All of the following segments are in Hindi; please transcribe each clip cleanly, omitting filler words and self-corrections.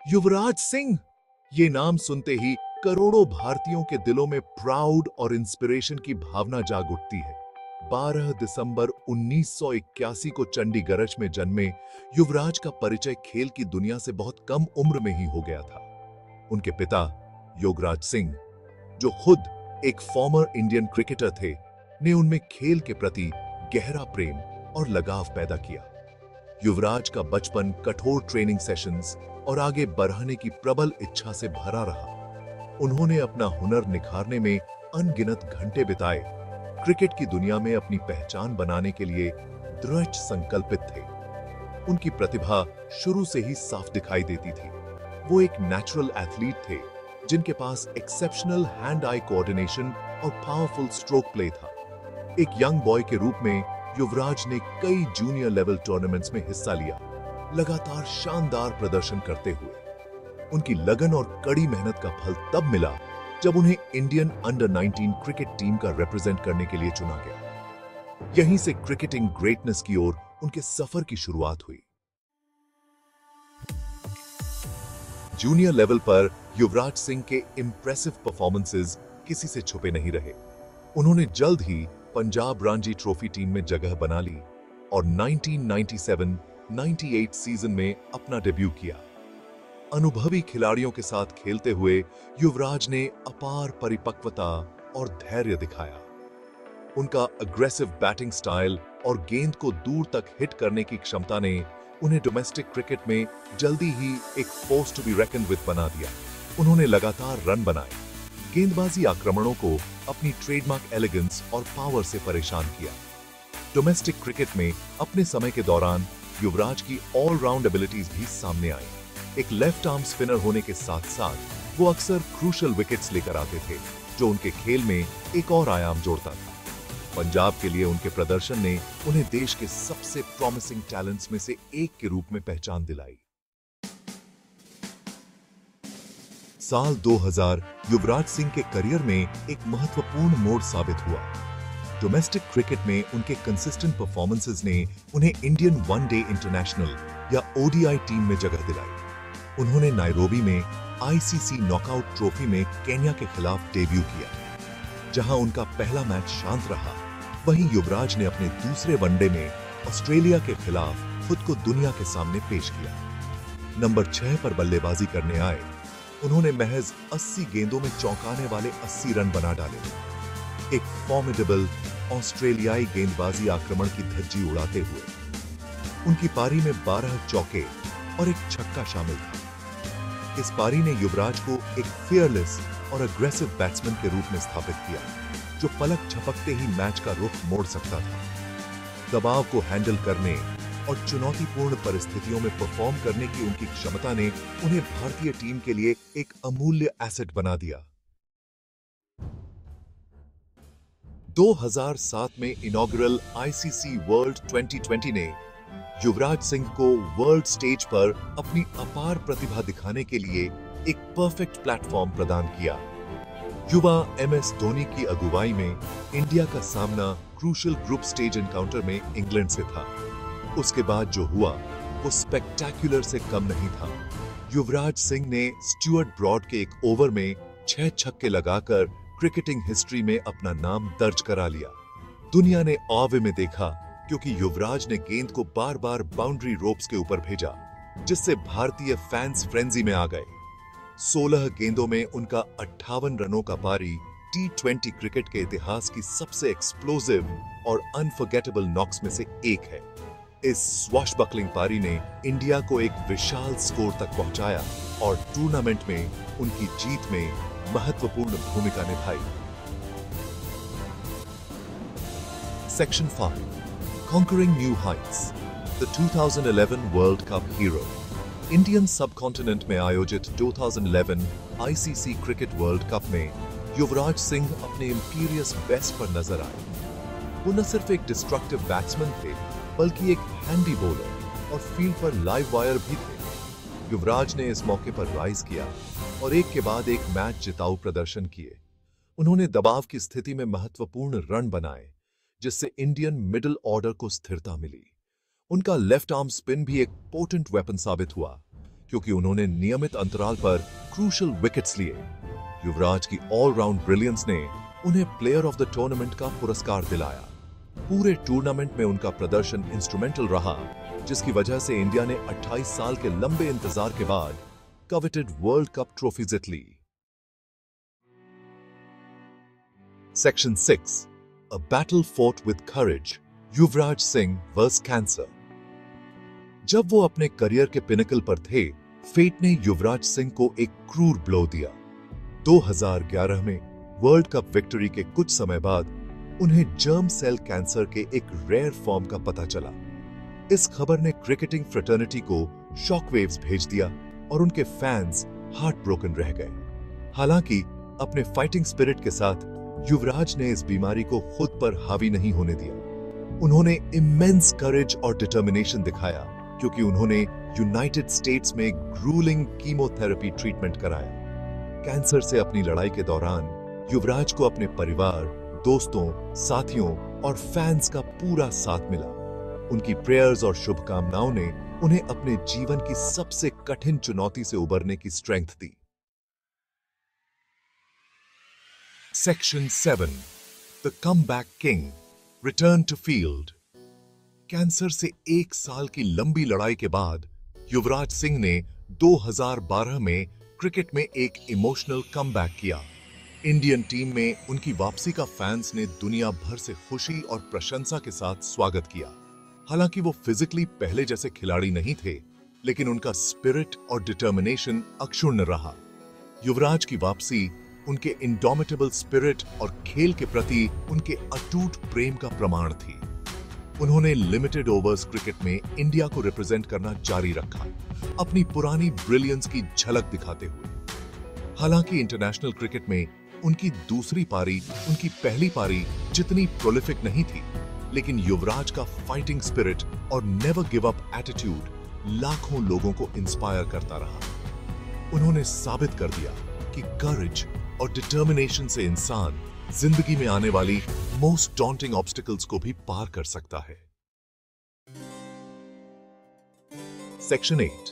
युवराज सिंह, ये नाम सुनते ही करोड़ों भारतीयों के दिलों में प्राउड और इंस्पिरेशन की भावना जाग उठती है। 12 दिसंबर 1981 को चंडीगढ़ में जन्मे युवराज का परिचय खेल की दुनिया से बहुत कम उम्र में ही हो गया था। उनके पिता योगराज सिंह, जो खुद एक फॉर्मर इंडियन क्रिकेटर थे, ने उनमें खेल के प्रति गहरा प्रेम और लगाव पैदा किया। युवराज का बचपन कठोर ट्रेनिंग सेशंस और आगे बढ़ने की प्रबल इच्छा से भरा रहा। उन्होंने अपना हुनर निखारने में अनगिनत घंटे बिताए, क्रिकेट की दुनिया में अपनी पहचान बनाने के लिए दृढ़ संकल्पित थे। उनकी प्रतिभा शुरू से ही साफ दिखाई देती थी। वो एक नेचुरल एथलीट थे, जिनके पास एक्सेप्शनल हैंड आई कोऑर्डिनेशन और पावरफुल स्ट्रोक प्ले था। एक यंग बॉय के रूप में युवराज ने कई जूनियर लेवल टूर्नामेंट्स में हिस्सा लिया, लगातार शानदार प्रदर्शन करते हुए। उनकी लगन और कड़ी मेहनत का फल तब मिला जब उन्हें इंडियन अंडर 19 क्रिकेट टीम का रिप्रेजेंट करने के लिए चुना गया। यहीं से क्रिकेटिंग ग्रेटनेस की ओर उनके सफर की शुरुआत हुई। जूनियर लेवल पर युवराज सिंह के इंप्रेसिव परफॉर्मेंसेस किसी से छुपे नहीं रहे। उन्होंने जल्द ही पंजाब रणजी ट्रॉफी टीम में जगह बना ली और 1997-98 सीजन में अपना डेब्यू किया। अनुभवी खिलाड़ियों के साथ खेलते हुए युवराज ने अपार परिपक्वता और धैर्य दिखाया। उनका अग्रेसिव बैटिंग स्टाइल और गेंद को दूर तक हिट करने की क्षमता ने उन्हें डोमेस्टिक क्रिकेट में जल्दी ही एक फोर्स टू बी रेकन्ड विद बना दिया। उन्होंने लगातार रन बनाए, गेंदबाजी आक्रमणों को अपनी ट्रेडमार्क एलिगेंस और पावर से परेशान किया। डोमेस्टिक क्रिकेट में अपने समय के दौरान युवराज की ऑलराउंड एबिलिटीज भी सामने आई। एक लेफ्ट आर्म स्पिनर होने के साथ साथ वो अक्सर क्रूशल विकेट्स लेकर आते थे, जो उनके खेल में एक और आयाम जोड़ता था। पंजाब के लिए उनके प्रदर्शन ने उन्हें देश के सबसे प्रॉमिसिंग टैलेंट्स में से एक के रूप में पहचान दिलाई। साल 2000 युवराज सिंह के करियर में एक महत्वपूर्ण मोड़ साबित हुआ। डोमेस्टिक क्रिकेट में उनके कंसिस्टेंट परफॉर्मेंसेस ने उन्हें इंडियन वनडे इंटरनेशनल या ओडीआई टीम में जगह दिलाई। उन्होंने नायरोबी में आईसीसी नॉकआउट ट्रॉफी में केन्या के खिलाफ डेब्यू किया, जहां उनका पहला मैच शांत रहा। वहीं युवराज ने अपने दूसरे वनडे में ऑस्ट्रेलिया के खिलाफ खुद को दुनिया के सामने पेश किया। नंबर 6 पर बल्लेबाजी करने आए उन्होंने महज 80 गेंदों में चौंकाने वाले 80 रन बना डाले। एक फॉर्मिडेबल ऑस्ट्रेलियाई गेंदबाजी आक्रमण की धज्जी उड़ाते हुए उनकी पारी में 12 चौके और एक छक्का शामिल था। इस पारी ने युवराज को एक फियरलेस और अग्रेसिव बैट्समैन के रूप में स्थापित किया, जो पलक झपकते ही मैच का रुख मोड़ सकता था। दबाव को हैंडल करने और चुनौतीपूर्ण परिस्थितियों में परफॉर्म करने की उनकी क्षमता ने उन्हें भारतीय टीम के लिए एक अमूल्य एसेट बना दिया। 2007 में इनॉग्रल आईसीसी वर्ल्ड 2020 ने युवराज सिंह को वर्ल्ड स्टेज पर अपनी अपार प्रतिभा दिखाने के लिए एक परफेक्ट प्लेटफॉर्म प्रदान किया। युवा एमएस धोनी की अगुवाई में इंडिया का सामना क्रूशल ग्रुप स्टेज एनकाउंटर में इंग्लैंड से था। उसके बाद जो हुआ वो स्पेक्टेक्युलर से कम नहीं था। युवराज सिंह ने स्टुअर्ट ब्रॉड के एक ओवर में 6 छक्के लगाकर क्रिकेटिंग हिस्ट्री में अपना नाम दर्ज करा लिया। दुनिया ने औवे में देखा, क्योंकि युवराज ने गेंद को बार बार बाउंड्री रोप्स के ऊपर भेजा, जिससे भारतीय फैंस फ्रेंजी में आ गए। 16 गेंदों में उनका 58 रनों का पारी T20 क्रिकेट के इतिहास की सबसे एक्सप्लोसिव और अनफॉरगेटेबल नॉक्स में से एक है। इस स्वॉशबकलिंग पारी ने इंडिया को एक विशाल स्कोर तक पहुंचाया और टूर्नामेंट में उनकी जीत में महत्वपूर्ण भूमिका निभाई। Section 5 Conquering New Heights, the 2011 World Cup hero। Indian subcontinent में आयोजित 2011 आईसीसी क्रिकेट वर्ल्ड कप में युवराज सिंह अपने इंपीरियस बेस्ट पर नजर आए। वो न सिर्फ एक डिस्ट्रक्टिव बैट्समैन थे, बल्कि एक हैंडी बॉलर और फील्ड पर लाइव वायर भी थे। युवराज ने इस मौके पर राइज किया और एक के बाद एक मैच जिताऊ प्रदर्शन किए। उन्होंने दबाव की स्थिति में महत्वपूर्ण रन बनाए, जिससे इंडियन मिडिल ऑर्डर को स्थिरता मिली। उनका लेफ्ट आर्म स्पिन भी एक पोटेंट वेपन साबित हुआ, क्योंकि उन्होंने नियमित अंतराल पर क्रूशल विकेट्स लिए। युवराज की ऑलराउंड ब्रिलियंस ने उन्हें प्लेयर ऑफ द टूर्नामेंट का पुरस्कार दिलाया। पूरे टूर्नामेंट में उनका प्रदर्शन इंस्ट्रूमेंटल रहा, जिसकी वजह से इंडिया ने 28 साल के लंबे इंतजार के बाद कवेटेड वर्ल्ड कप ट्रॉफी जीत ली। Section 6, A battle fought with courage, Yuvraj Singh versus cancer. जब वो अपने करियर के पिनकल पर थे, फेट ने युवराज सिंह को एक क्रूर ब्लो दिया। 2011 में वर्ल्ड कप विक्ट्री के कुछ समय बाद उन्हें जर्म सेल कैंसर के एक रेयर फॉर्म का पता चला। इस खबर ने क्रिकेटिंग फ्रेटर्निटी को शॉकवेव्स भेज दिया और उनके फैंस हार्ट ब्रोकन रह गए। हालांकि अपने फाइटिंग स्पिरिट के साथ युवराज ने इस बीमारी को खुद पर हावी नहीं होने दिया। उन्होंने इमेंस करेज और डिटर्मिनेशन दिखाया, क्योंकि उन्होंने यूनाइटेड स्टेट्स में ग्रूलिंग कीमोथेरेपी ट्रीटमेंट कराया। कैंसर से अपनी लड़ाई के दौरान युवराज को अपने परिवार, दोस्तों, साथियों और फैंस का पूरा साथ मिला। उनकी प्रेयर्स और शुभकामनाओं ने उन्हें अपने जीवन की सबसे कठिन चुनौती से उबरने की स्ट्रेंथ दी। Section 7, the comeback king, return to field. Cancer से 1 साल की लंबी लड़ाई के बाद युवराज सिंह ने 2012 में क्रिकेट में एक इमोशनल कमबैक किया। इंडियन टीम में उनकी वापसी का फैंस ने दुनिया भर से खुशी और प्रशंसा के साथ स्वागत किया। हालांकि वो फिजिकली पहले जैसे खिलाड़ी नहीं थे, लेकिन उनका स्पिरिट और डिटर्मिनेशन अक्षुण्ण रहा। युवराज की वापसी उनके इंडोमिटेबल स्पिरिट और खेल के प्रति उनके अटूट प्रेम का प्रमाण थी। उन्होंने लिमिटेड ओवर्स क्रिकेट में इंडिया को रिप्रेजेंट करना जारी रखा, अपनी पुरानी ब्रिलियंस की झलक दिखाते हुए। हालांकि इंटरनेशनल क्रिकेट में उनकी दूसरी पारी उनकी पहली पारी जितनी प्रोलिफिक नहीं थी, लेकिन युवराज का फाइटिंग स्पिरिट और नेवर गिव अप एटीट्यूड लाखों लोगों को इंस्पायर करता रहा। उन्होंने साबित कर दिया कि करेज और डिटर्मिनेशन से इंसान जिंदगी में आने वाली मोस्ट डॉन्टिंग ऑब्स्टिकल्स को भी पार कर सकता है। Section 8,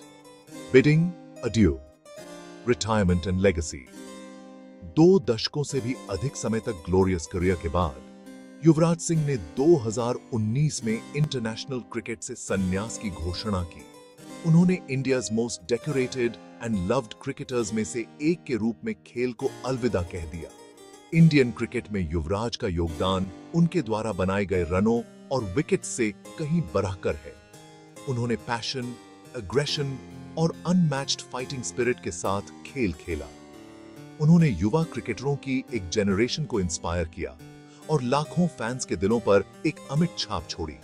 bidding adieu, retirement and legacy. 2 दशकों से भी अधिक समय तक ग्लोरियस करियर के बाद युवराज सिंह ने 2019 में इंटरनेशनल क्रिकेट से संन्यास की घोषणा की। उन्होंने India's most decorated and loved cricketers में से एक के रूप में खेल को अलविदा कह दिया। इंडियन क्रिकेट में युवराज का योगदान उनके द्वारा बनाए गए रनों और विकेट से कहीं बढ़कर है। उन्होंने पैशन, एग्रेशन और अनमैच्ड फाइटिंग स्पिरिट के साथ खेल खेला। उन्होंने युवा क्रिकेटरों की एक जनरेशन को इंस्पायर किया और लाखों फैंस के दिलों पर एक अमिट छाप छोड़ी।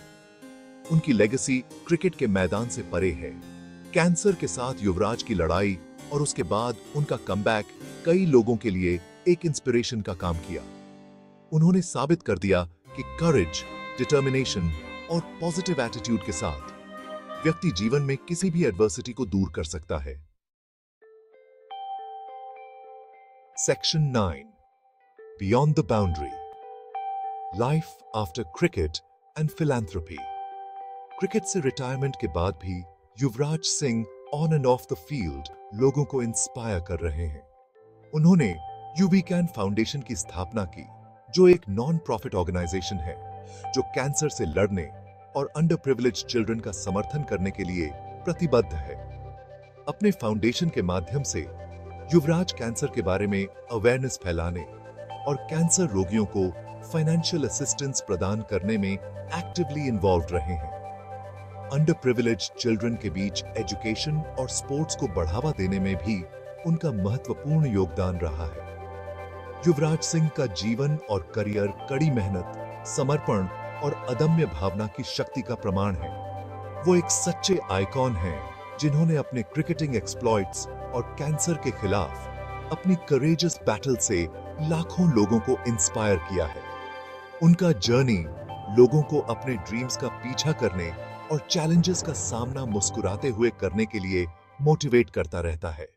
उनकी लेगेसी क्रिकेट के मैदान से परे है। कैंसर के साथ युवराज की लड़ाई और उसके बाद उनका कमबैक कई लोगों के लिए एक इंस्पिरेशन का काम किया। उन्होंने साबित कर दिया कि करेज, डिटर्मिनेशन और पॉजिटिव एटीट्यूड के साथ व्यक्ति जीवन में किसी भी एडवर्सिटी को दूर कर सकता है। Section 9, beyond the boundary, life after cricket and philanthropy. Cricket से रिटायरमेंट के बाद भी Yuvraj Singh on and off the field लोगों को इंस्पायर कर रहे हैं। उन्होंने यूवीकैन फाउंडेशन की स्थापना की, जो एक नॉन प्रॉफिट ऑर्गेनाइजेशन है जो कैंसर से लड़ने और अंडर प्रिविलेज्ड चिल्ड्रन का समर्थन करने के लिए प्रतिबद्ध है। अपने फाउंडेशन के माध्यम से युवराज कैंसर के बारे में अवेयरनेस फैलाने और कैंसर रोगियों को फाइनेंशियल असिस्टेंस प्रदान करने में एक्टिवली इन्वॉल्व रहे हैं। अंडर प्रिविलेज्ड चिल्ड्रन के बीच एजुकेशन और स्पोर्ट्स को बढ़ावा देने में भी उनका महत्वपूर्ण योगदान रहा है। युवराज सिंह का जीवन और करियर कड़ी मेहनत, समर्पण और अदम्य भावना की शक्ति का प्रमाण है। वो एक सच्चे आइकॉन हैं जिन्होंने अपने क्रिकेटिंग एक्सप्लॉइट्स और कैंसर के खिलाफ अपनी करेजियस बैटल से लाखों लोगों को इंस्पायर किया है। उनका जर्नी लोगों को अपने ड्रीम्स का पीछा करने और चैलेंजेस का सामना मुस्कुराते हुए करने के लिए मोटिवेट करता रहता है।